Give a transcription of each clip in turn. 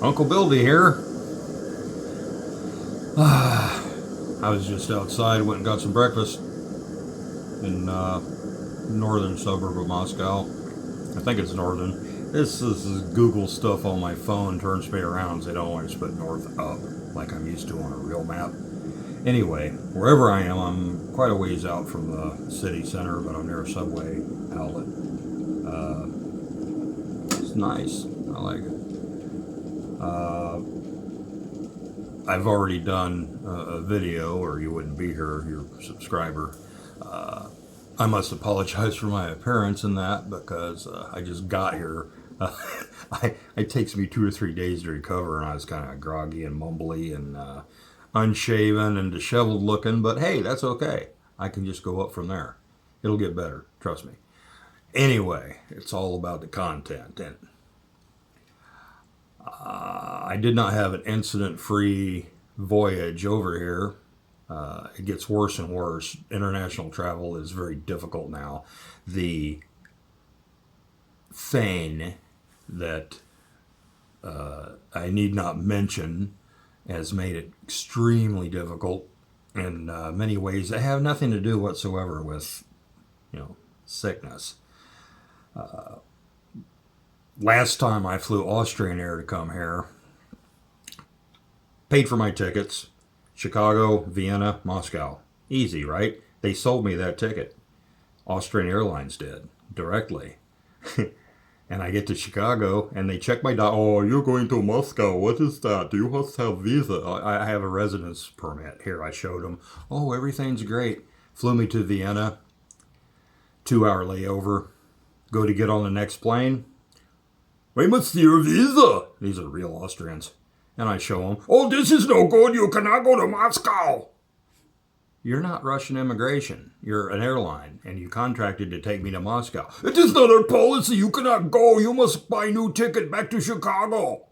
Uncle Bildy here. I was just outside, went and got some breakfast in northern suburb of Moscow. I think it's northern. This is Google stuff on my phone, turns me around. They don't always put north up like I'm used to on a real map. Anyway, wherever I am, I'm quite a ways out from the city center, but I'm near a subway outlet. It's nice. I like it. I've already done a video, or you wouldn't be here, your subscriber. I must apologize for my appearance in that because I just got here. It takes me 2 or 3 days to recover, and I was kind of groggy and mumbly and unshaven and disheveled looking, but hey, that's okay. I can just go up from there. It'll get better, trust me. Anyway, it's all about the content. And I did not have an incident-free voyage over here. It gets worse and worse. International travel is very difficult now. The thing that I need not mention has made it extremely difficult in many ways that have nothing to do whatsoever with, sickness. Last time I flew Austrian Air to come here, paid for my tickets, Chicago, Vienna, Moscow. Easy, right? They sold me that ticket. Austrian Airlines did, directly. And I get to Chicago, and they check my oh, you're going to Moscow. What is that? You must have visa. I have a residence permit. Here, I showed them. Oh, everything's great. Flew me to Vienna. 2-hour layover. Go to get on the next plane. We must see your visa. These are real Austrians. And I show them. Oh, this is no good. You cannot go to Moscow. You're not Russian immigration. You're an airline, and you contracted to take me to Moscow. It is not our policy. You cannot go. You must buy a new ticket back to Chicago.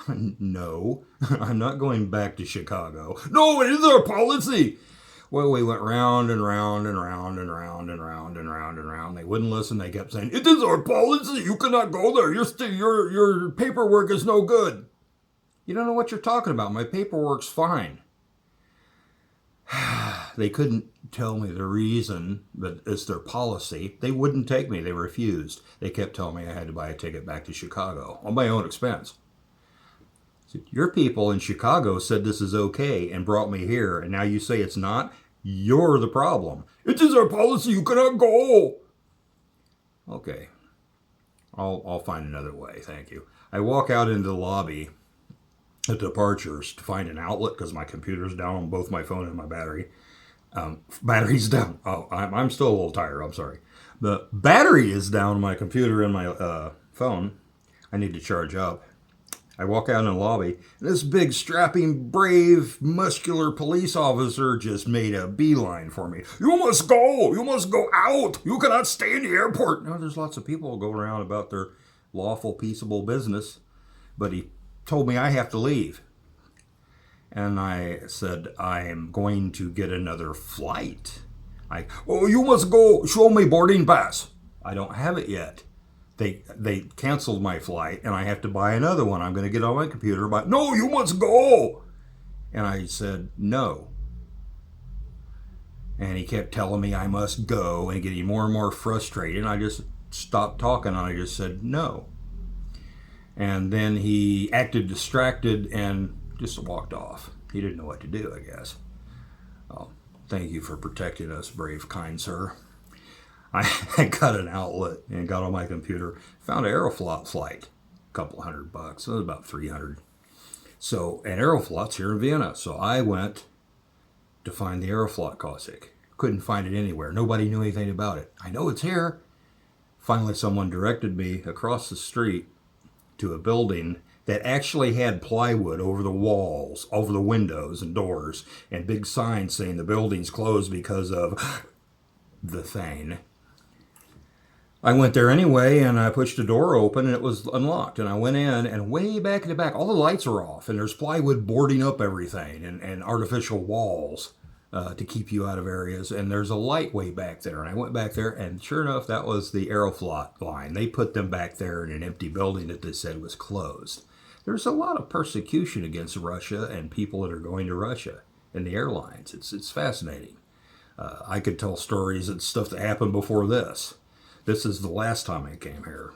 No, I'm not going back to Chicago. No, it is our policy. Well, we went round and round and round and round and round and round and round. They wouldn't listen. They kept saying, it is our policy. You cannot go there. Your paperwork is no good. You don't know what you're talking about. My paperwork's fine. They couldn't tell me the reason, but it's their policy. They wouldn't take me. They refused. They kept telling me I had to buy a ticket back to Chicago on my own expense. I said, your people in Chicago said this is okay and brought me here, and now you say it's not? You're the problem. It is our policy. You cannot go. Okay. I'll find another way. Thank you. I walk out into the lobby at departures to find an outlet because my computer's down on both my phone and my battery. Battery's down. Oh, I'm still a little tired. I'm sorry. The battery is down on my computer and my phone. I need to charge up. I walk out in the lobby, and this big, strapping, brave, muscular police officer just made a beeline for me. You must go! You must go out! You cannot stay in the airport! Now, there's lots of people going around about their lawful, peaceable business, but he told me I have to leave. And I said, I'm going to get another flight. Oh, you must go. Show me boarding pass. I don't have it yet. They canceled my flight, and I have to buy another one. I'm going to get on my computer. But no, you must go. And I said, no. And he kept telling me I must go and getting more and more frustrated. And I just stopped talking, and I just said, no. And then he acted distracted and just walked off. He didn't know what to do, I guess. Oh, thank you for protecting us, brave, kind sir. I got an outlet and got on my computer, found an Aeroflot flight, a couple $100. It was about 300. So, and Aeroflot's here in Vienna. So I went to find the Aeroflot Cossack. Couldn't find it anywhere. Nobody knew anything about it. I know it's here. Finally, someone directed me across the street to a building that actually had plywood over the walls, over the windows and doors, and big signs saying the building's closed because of the thing. I went there anyway, and I pushed the door open, and it was unlocked. And I went in, and way back in the back, all the lights are off, and there's plywood boarding up everything, and artificial walls. to keep you out of areas. And there's a light way back there. And I went back there, and sure enough, that was the Aeroflot line. They put them back there in an empty building that they said was closed. There's a lot of persecution against Russia and people that are going to Russia in the airlines. It's fascinating. I could tell stories and stuff that happened before this. This is the last time I came here.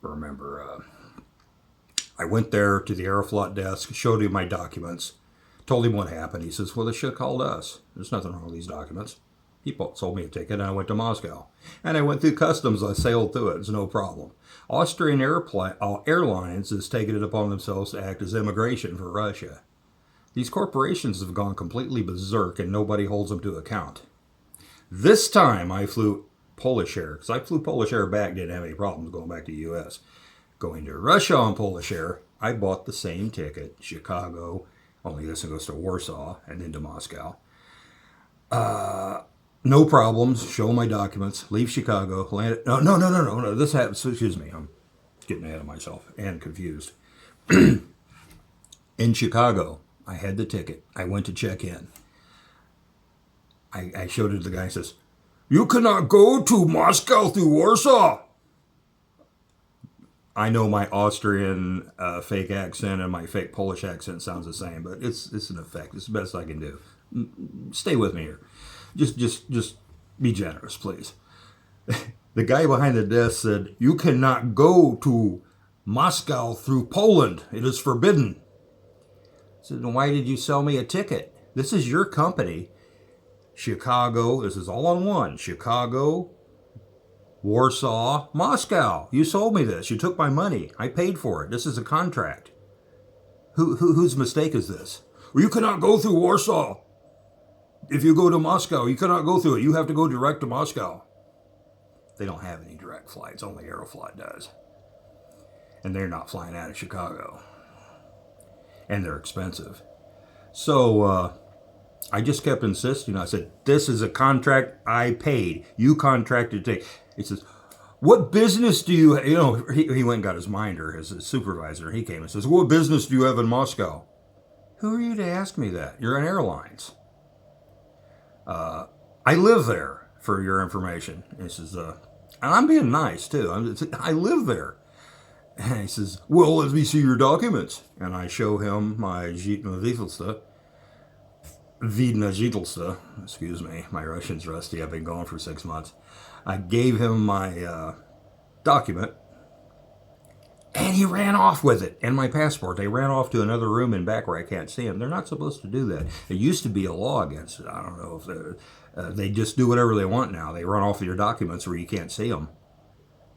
Remember, I went there to the Aeroflot desk, showed him my documents, told him what happened. He says, well, they should have called us. There's nothing wrong with these documents. He sold me a ticket, and I went to Moscow. And I went through customs. I sailed through it. It's no problem. Austrian Airlines has taken it upon themselves to act as immigration for Russia. These corporations have gone completely berserk, and nobody holds them to account. This time I flew Polish Air, because I flew Polish Air back, didn't have any problems going back to the U.S. Going to Russia on Polish Air, I bought the same ticket, Chicago, only this one goes to Warsaw and then to Moscow. No problems, show my documents, leave Chicago, land. No. This happens, excuse me, I'm getting ahead of myself and confused. In Chicago, I had the ticket. I went to check in. I showed it to the guy. He says, you cannot go to Moscow through Warsaw. I know my Austrian fake accent and my fake Polish accent sounds the same, but it's an effect. It's the best I can do. Stay with me here. Just be generous, please. The guy behind the desk said, you cannot go to Moscow through Poland. It is forbidden. I said, then why did you sell me a ticket? This is your company. Chicago, this is all on one. Chicago, Warsaw, Moscow. You sold me this. You took my money. I paid for it. This is a contract. Whose mistake is this? Well, you cannot go through Warsaw. If you go to Moscow, you cannot go through it. You have to go direct to Moscow. They don't have any direct flights. Only Aeroflot does. And they're not flying out of Chicago. And they're expensive. So I just kept insisting. I said, this is a contract I paid. You contracted to take. He says, what business do you, he went and got his minder, his supervisor. He came and says, what business do you have in Moscow? Who are you to ask me that? You're an airlines. I live there, for your information. And he says, and I'm being nice too. I live there. And he says, well, let me see your documents. And I show him my Vidna Zitelsta. Excuse me, my Russian's rusty. I've been gone for 6 months. I gave him my document, and he ran off with it and my passport. They ran off to another room in back where I can't see him. They're not supposed to do that. There used to be a law against it. I don't know if they just do whatever they want now. They run off with your documents where you can't see them.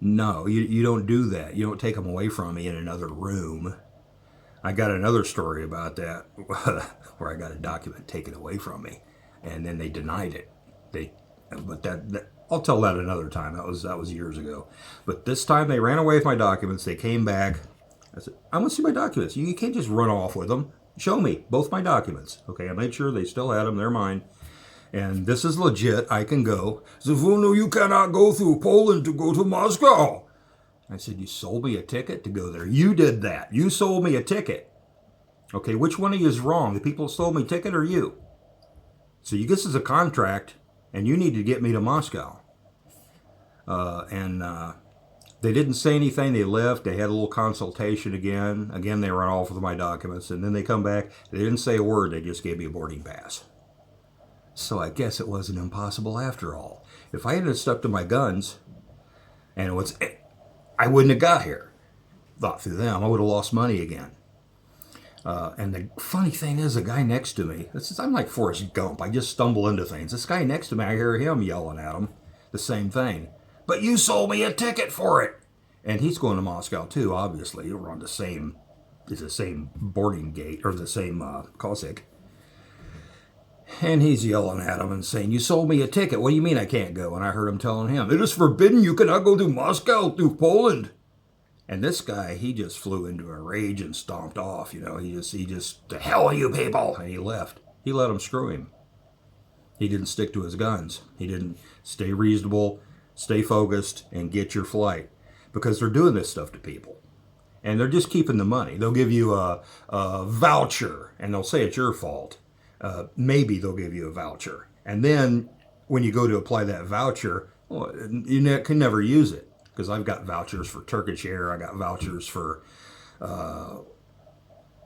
No, you don't do that. You don't take them away from me in another room. I got another story about that where I got a document taken away from me, and then they denied it. But I'll tell that another time. That was years ago. But this time they ran away with my documents. They came back. I said, I want to see my documents. You can't just run off with them. Show me both my documents. Okay, I made sure they still had them. They're mine. And this is legit. I can go. He said, well, no, you cannot go through Poland to go to Moscow. I said, you sold me a ticket to go there. You did that. You sold me a ticket. Okay, which one of you is wrong? The people who sold me a ticket or you? So this is a contract, and you need to get me to Moscow. They didn't say anything. They left. They had a little consultation again. Again, they ran off with my documents, and then they come back. They didn't say a word. They just gave me a boarding pass. So I guess it wasn't impossible after all. If I hadn't stuck to my guns, and I wouldn't have got here. Thought through them, I would have lost money again. And the funny thing is, the guy next to me, I'm like Forrest Gump. I just stumble into things. This guy next to me, I hear him yelling at him the same thing. But you sold me a ticket for it. And he's going to Moscow too, obviously. We're on the same boarding gate, or the same Cossack. And he's yelling at him and saying, you sold me a ticket. What do you mean I can't go? And I heard him telling him, it is forbidden. You cannot go to Moscow through Poland. And this guy, he just flew into a rage and stomped off. He just, to hell with you people. And he left. He let them screw him. He didn't stick to his guns. He didn't stay reasonable, stay focused, and get your flight. Because they're doing this stuff to people. And they're just keeping the money. They'll give you a voucher, and they'll say it's your fault. maybe they'll give you a voucher. And then when you go to apply that voucher, well, you can never use it, because I've got vouchers for Turkish Air. I got vouchers for,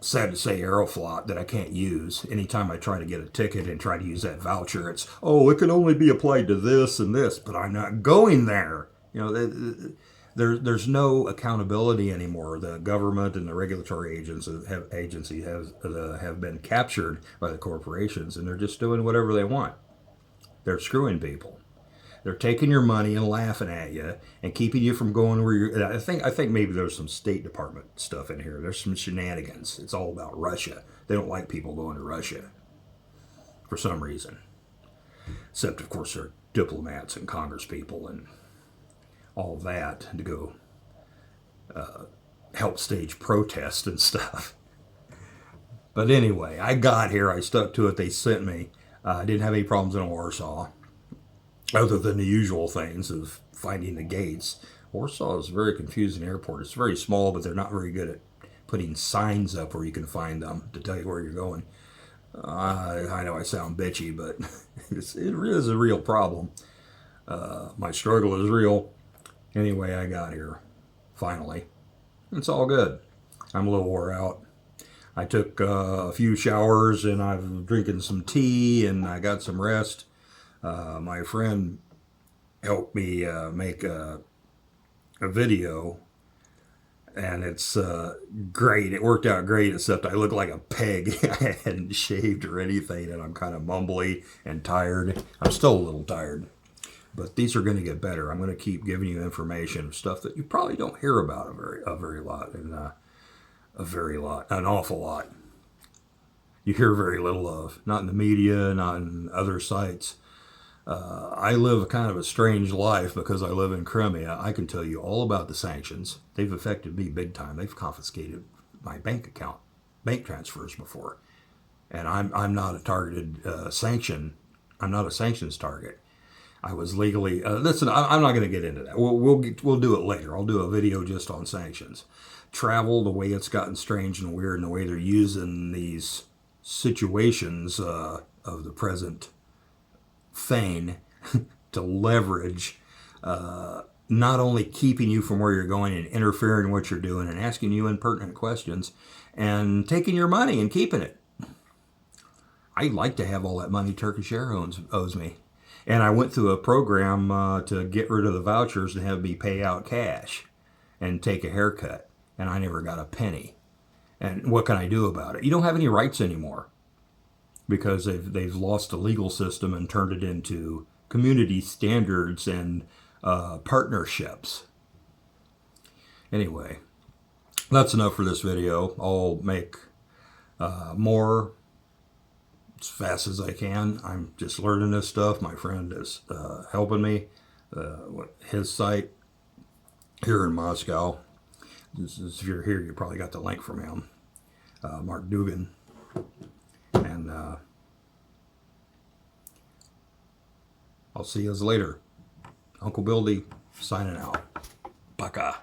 sad to say, Aeroflot that I can't use. Anytime I try to get a ticket and try to use that voucher, it's, oh, it can only be applied to this and this, but I'm not going there. You know, there's no accountability anymore. The government and the regulatory agencies have been captured by the corporations, and they're just doing whatever they want. They're screwing people. They're taking your money and laughing at you and keeping you from going where you're. I think maybe there's some State Department stuff in here. There's some shenanigans. It's all about Russia. They don't like people going to Russia for some reason. Except, of course, they're diplomats and congresspeople and all that to go help stage protests and stuff. But anyway, I got here. I stuck to it. They sent me. I didn't have any problems in Warsaw, other than the usual things of finding the gates. Warsaw is a very confusing airport. It's very small, but they're not very good at putting signs up where you can find them to tell you where you're going. I know I sound bitchy, but it is a real problem. My struggle is real. Anyway, I got here, finally. It's all good. I'm a little wore out. I took a few showers, and I'm drinking some tea, and I got some rest. My friend helped me make a video, and it's great. It worked out great, except I look like a peg. I hadn't shaved or anything, and I'm kind of mumbly and tired. I'm still a little tired, but these are going to get better. I'm going to keep giving you information, stuff that you probably don't hear about a very lot, and an awful lot. You hear very little of, not in the media, not in other sites. I live a kind of a strange life because I live in Crimea. I can tell you all about the sanctions. They've affected me big time. They've confiscated my bank transfers before, and I'm not a targeted sanction. I'm not a sanctions target. I was legally. Listen, I'm not going to get into that. We'll do it later. I'll do a video just on sanctions. Travel, the way it's gotten strange and weird, and the way they're using these situations of the present thing to leverage, not only keeping you from where you're going and interfering in what you're doing and asking you impertinent questions and taking your money and keeping it. I'd like to have all that money Turkish Air owes me. And I went through a program to get rid of the vouchers and have me pay out cash and take a haircut. And I never got a penny. And what can I do about it? You don't have any rights anymore, because they've lost the legal system and turned it into community standards and partnerships. Anyway, that's enough for this video. I'll make more as fast as I can. I'm just learning this stuff. My friend is helping me. His site here in Moscow. If you're here, you probably got the link from him, Mark Dugan. And I'll see you later. Uncle Bildy signing out. Пока.